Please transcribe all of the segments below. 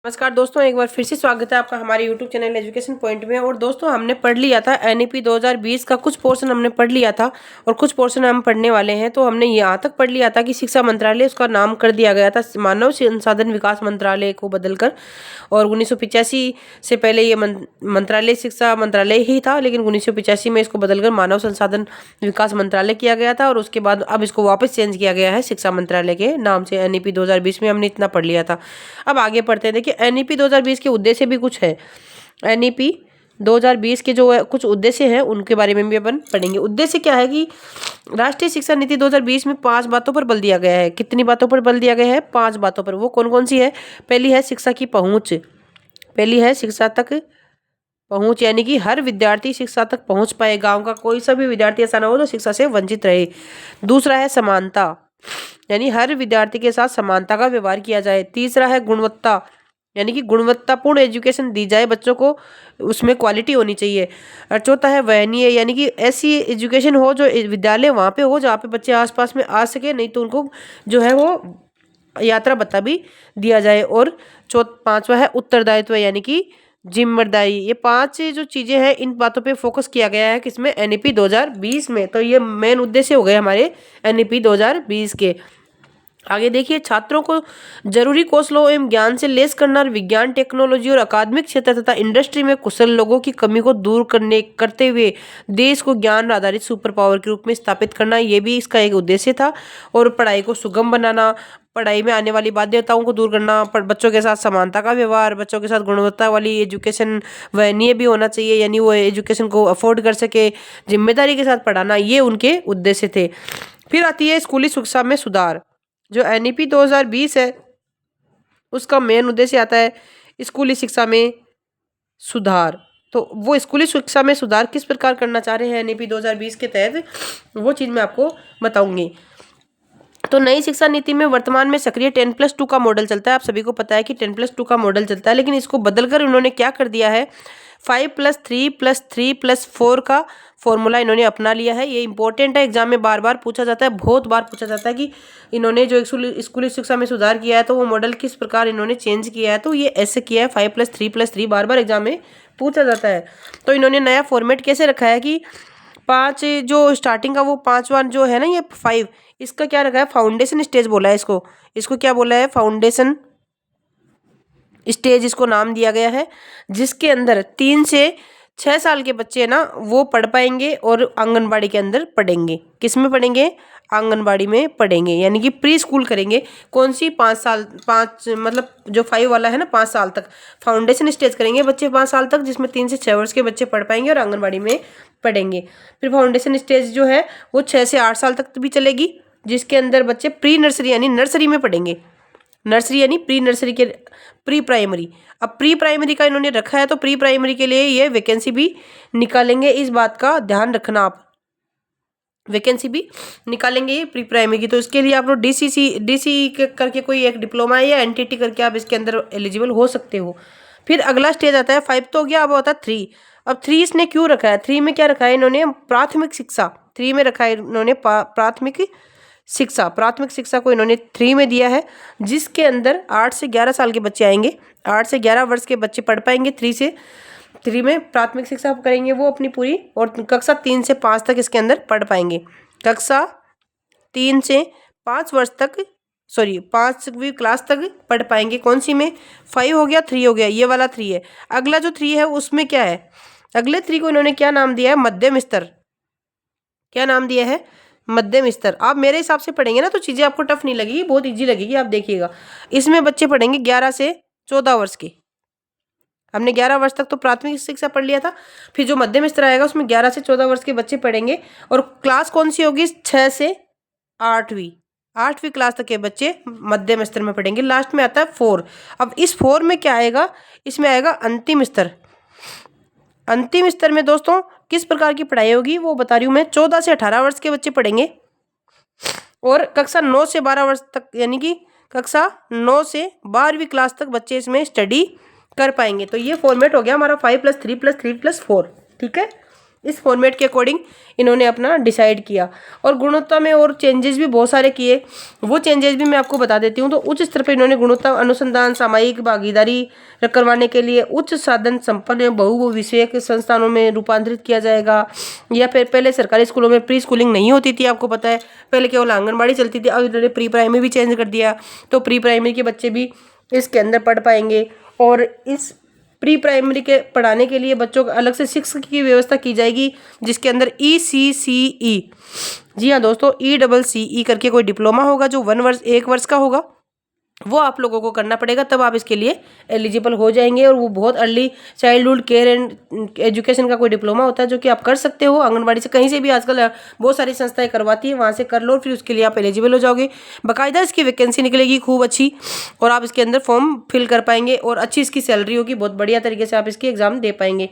नमस्कार दोस्तों, एक बार फिर से स्वागत है आपका हमारे YouTube चैनल एजुकेशन पॉइंट में। और दोस्तों, हमने पढ़ लिया था एनईपी 2020 का कुछ पोर्शन हमने पढ़ लिया था और कुछ पोर्शन हम पढ़ने वाले हैं। तो हमने यहाँ तक पढ़ लिया था कि शिक्षा मंत्रालय उसका नाम कर दिया गया था मानव संसाधन विकास मंत्रालय को बदलकर। और 1985 से पहले ये मंत्रालय शिक्षा मंत्रालय ही था, लेकिन 1985 में इसको बदलकर मानव संसाधन विकास मंत्रालय किया गया था। और उसके बाद अब इसको वापस चेंज किया गया है शिक्षा मंत्रालय के नाम से। एनईपी 2020 में हमने इतना पढ़ लिया था। अब आगे पढ़ते हैं। देखिए, एनईपी 2020 के उद्देश्य भी कुछ है। एनईपी 2020 के जो कुछ उद्देश्य हैं उनके बारे में भी अपन पढ़ेंगे। उद्देश्य क्या है कि राष्ट्रीय शिक्षा नीति 2020 में 5 बातों पर बल दिया गया है। कितनी बातों पर बल दिया गया है? 5 बातों पर। वो कौन कौन सी है? पहली है शिक्षा की पहुंच। पहली है शिक्षा तक पहुंच, यानी कि हर विद्यार्थी शिक्षा तक पहुंच पाए। गांव का कोई सा भी विद्यार्थी ऐसा ना हो जो शिक्षा से वंचित रहे। दूसरा है समानता, यानी हर विद्यार्थी के साथ समानता का व्यवहार किया जाए। तीसरा है गुणवत्ता, यानी कि गुणवत्तापूर्ण एजुकेशन दी जाए बच्चों को, उसमें क्वालिटी होनी चाहिए। और चौथा है वहनीय, यानी कि ऐसी एजुकेशन हो जो विद्यालय वहाँ पे हो जहाँ पे बच्चे आसपास में आ सके, नहीं तो उनको जो है वो यात्रा भत्ता भी दिया जाए। और पांचवा है उत्तरदायित्व, यानी कि जिम्मेदारी। ये 5 जो चीजें हैं इन बातों पे फोकस किया गया है किसमें? एनईपी 2020 में। तो ये मेन उद्देश्य हो गए हमारे एनईपी 2020 के। आगे देखिए, छात्रों को जरूरी कौशलों एवं ज्ञान से लेस करना और विज्ञान, टेक्नोलॉजी और अकादमिक क्षेत्र तथा इंडस्ट्री में कुशल लोगों की कमी को दूर करते हुए देश को ज्ञान आधारित सुपर पावर के रूप में स्थापित करना, ये भी इसका एक उद्देश्य था। और पढ़ाई को सुगम बनाना, पढ़ाई में आने वाली बाध्यताओं को दूर करना, बच्चों के साथ समानता का व्यवहार, बच्चों के साथ गुणवत्ता वाली एजुकेशन, वहनीय भी होना चाहिए, यानी वो एजुकेशन को अफोर्ड कर सके, जिम्मेदारी के साथ पढ़ाना, ये उनके उद्देश्य थे। फिर आती है स्कूली शिक्षा में सुधार। जो एनईपी 2020 है उसका मेन उद्देश्य आता है स्कूली शिक्षा में सुधार। तो वो स्कूली शिक्षा में सुधार किस प्रकार करना चाह रहे हैं एनईपी 2020 के तहत, वो चीज़ मैं आपको बताऊंगी। तो नई शिक्षा नीति में वर्तमान में सक्रिय 10+2 का मॉडल चलता है। आप सभी को पता है कि 10+2 का मॉडल चलता है, लेकिन इसको बदलकर उन्होंने क्या कर दिया है, 5+3+3+4 का फॉर्मूला इन्होंने अपना लिया है। ये इंपॉर्टेंट है, एग्जाम में बार बार पूछा जाता है, बहुत बार पूछा जाता है कि इन्होंने जो स्कूली शिक्षा में सुधार किया है तो वो मॉडल किस प्रकार इन्होंने चेंज किया है। तो ये ऐसे किया है 5+3+3, बार बार एग्जाम में पूछा जाता है। तो इन्होंने नया फॉर्मेट कैसे रखा है कि 5 जो स्टार्टिंग का वो 5वां जो है ना, ये 5, इसका क्या रखा है? फाउंडेशन स्टेज बोला है इसको। इसको क्या बोला है? फाउंडेशन स्टेज इसको नाम दिया गया है, जिसके अंदर 3 से 6 साल के बच्चे ना वो पढ़ पाएंगे और आंगनबाड़ी के अंदर पढ़ेंगे। किस में पढ़ेंगे? आंगनबाड़ी में पढ़ेंगे, यानी कि प्री स्कूल करेंगे। कौन सी? 5 साल, 5 मतलब जो 5 वाला है ना, 5 साल तक फाउंडेशन स्टेज करेंगे बच्चे 5 साल तक, जिसमें 3 से 6 वर्ष के बच्चे पढ़ पाएंगे और आंगनबाड़ी में पढ़ेंगे। फिर फाउंडेशन स्टेज जो है वो 6 से 8 साल तक भी चलेगी, जिसके अंदर बच्चे प्री नर्सरी यानी नर्सरी में पढ़ेंगे। नर्सरी यानी प्री नर्सरी के प्री प्राइमरी। अब प्री प्राइमरी का इन्होंने रखा है तो प्री प्राइमरी के लिए ये वैकेंसी भी निकालेंगे, इस बात का ध्यान रखना आप। वैकेंसी भी निकालेंगे ये प्री प्राइमरी की। तो इसके लिए आप लोग डीसी करके कोई एक डिप्लोमा है या एनटीटी करके आप इसके अंदर एलिजिबल हो सकते हो। फिर अगला स्टेज आता है 5 तो हो गया, अब होता है 3। अब 3 इसने क्यों रखा है? 3 में क्या रखा है इन्होंने? प्राथमिक शिक्षा। 3 में रखा है इन्होंने प्राथमिक शिक्षा। प्राथमिक शिक्षा को इन्होंने 3 में दिया है, जिसके अंदर 8 से 11 साल के बच्चे आएंगे। 8 से 11 वर्ष के बच्चे पढ़ पाएंगे 3 में प्राथमिक शिक्षा करेंगे वो अपनी पूरी, और कक्षा 3 से 5 तक इसके अंदर पढ़ पाएंगे। कक्षा 3 से 5 वर्ष तक, सॉरी 5वीं क्लास तक पढ़ पाएंगे। कौन सी में? 5 हो गया, 3 हो गया, ये वाला 3 है। अगला जो 3 है उसमें क्या है? अगले 3 को इन्होंने क्या नाम दिया है? मध्यम स्तर। क्या नाम दिया है? मध्यम स्तर। आप मेरे हिसाब से पढ़ेंगे ना तो चीज़ें आपको टफ नहीं लगेगी, बहुत इजी लगेगी, आप देखिएगा। इसमें बच्चे पढ़ेंगे 11 से 14 वर्ष के। हमने 11 वर्ष तक तो प्राथमिक शिक्षा पढ़ लिया था, फिर जो मध्यम स्तर आएगा उसमें 11 से 14 वर्ष के बच्चे पढ़ेंगे। और क्लास कौन सी होगी? 6 से 8वीं क्लास तक के बच्चे मध्यम स्तर में पढ़ेंगे। लास्ट में आता है 4। अब इस 4 में क्या आएगा? इसमें आएगा अंतिम स्तर। अंतिम स्तर में दोस्तों किस प्रकार की पढ़ाई होगी वो बता रही हूँ मैं। 14 से 18 वर्ष के बच्चे पढ़ेंगे, और कक्षा 9 से 12 वर्ष तक, यानी कि कक्षा 9 से 12वीं क्लास तक बच्चे इसमें स्टडी कर पाएंगे। तो ये फॉर्मेट हो गया हमारा 5+3+3+4। ठीक है। इस फॉर्मेट के अकॉर्डिंग इन्होंने अपना डिसाइड किया। और गुणवत्ता में और चेंजेस भी बहुत सारे किए, वो चेंजेस भी मैं आपको बता देती हूँ। तो उच्च स्तर पर इन्होंने गुणवत्ता अनुसंधान सामयिक भागीदारी करवाने के लिए उच्च साधन संपन्न बहुविषयक संस्थानों में रूपांतरित किया जाएगा। या फिर पहले सरकारी स्कूलों में प्री स्कूलिंग नहीं होती थी, आपको पता है, पहले केवल आंगनबाड़ी चलती थी, अब इन्होंने प्री प्राइमरी भी चेंज कर दिया। तो प्री प्राइमरी के बच्चे भी इसके अंदर पढ़ पाएंगे। और इस प्री प्राइमरी के पढ़ाने के लिए बच्चों को अलग से शिक्षक की व्यवस्था की जाएगी, जिसके अंदर ECCE, जी हाँ दोस्तों, ECCE करके कोई डिप्लोमा होगा जो 1 वर्ष का होगा, वो आप लोगों को करना पड़ेगा, तब आप इसके लिए एलिजिबल हो जाएंगे। और वो बहुत early childhood care and education का कोई डिप्लोमा होता है जो कि आप कर सकते हो आंगनबाड़ी से, कहीं से भी आजकल बहुत सारी संस्थाएं करवाती है, वहाँ से कर लो, फिर उसके लिए आप एलिजिबल हो जाओगे। बाकायदा इसकी वैकेंसी निकलेगी खूब अच्छी, और आप इसके अंदर फॉर्म फिल कर पाएंगे, और अच्छी इसकी सैलरी होगी, बहुत बढ़िया तरीके से आप इसकी एग्जाम दे पाएंगे।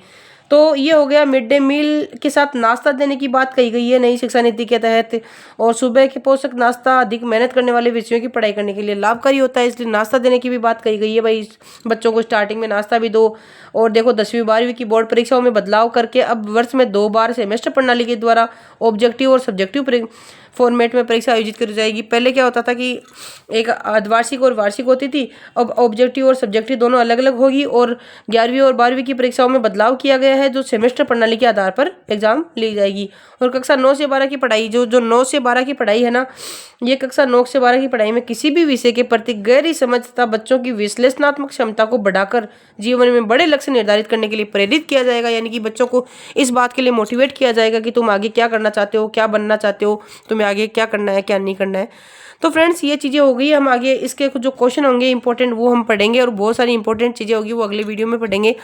तो ये हो गया मिड डे मील के साथ नाश्ता देने की बात कही गई है नई शिक्षा नीति के तहत। और सुबह के पोषक नाश्ता अधिक मेहनत करने वाले विषयों की पढ़ाई करने के लिए लाभकारी होता है, इसलिए नाश्ता देने की भी बात कही गई है। भाई बच्चों को स्टार्टिंग में नाश्ता भी दो। और देखो 10वीं 12वीं की बोर्ड परीक्षाओं में बदलाव करके अब वर्ष में 2 बार सेमेस्टर प्रणाली के द्वारा ऑब्जेक्टिव और सब्जेक्टिव फॉर्मेट में परीक्षा आयोजित करी जाएगी। पहले क्या होता था कि एक अर्धवार्षिक और वार्षिक होती थी, अब ऑब्जेक्टिव और सब्जेक्टिव दोनों अलग अलग होगी। और 11वीं और 12वीं की परीक्षाओं में बदलाव किया गया है, जो सेमेस्टर प्रणाली के आधार पर एग्जाम ली जाएगी। और कक्षा 9 से 12 की पढ़ाई, जो 9 से 12 की पढ़ाई है ना, ये कक्षा 9 से 12 की पढ़ाई में किसी भी विषय के प्रति गहरी समझ तथा बच्चों की विश्लेषणात्मक क्षमता को बढ़ाकर जीवन में बड़े लक्ष्य निर्धारित करने के लिए प्रेरित किया जाएगा। यानी कि बच्चों को इस बात के लिए मोटिवेट किया जाएगा कि तुम आगे क्या करना चाहते हो, क्या बनना चाहते हो, तुम्हें आगे क्या करना है, क्या नहीं करना है। तो फ्रेंड्स, ये चीज़ें हो गई। हम आगे इसके कुछ जो क्वेश्चन होंगे इंपॉर्टेंट, वो हम पढ़ेंगे, और बहुत सारी इंपॉर्टेंट चीज़ें होगी वो अगले वीडियो में पढ़ेंगे।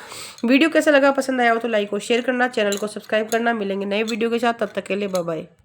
वीडियो कैसा लगा, पसंद आया हो तो लाइक और शेयर करना, चैनल को सब्सक्राइब करना। मिलेंगे नए वीडियो के साथ, तब तक के लिए बाय बाय।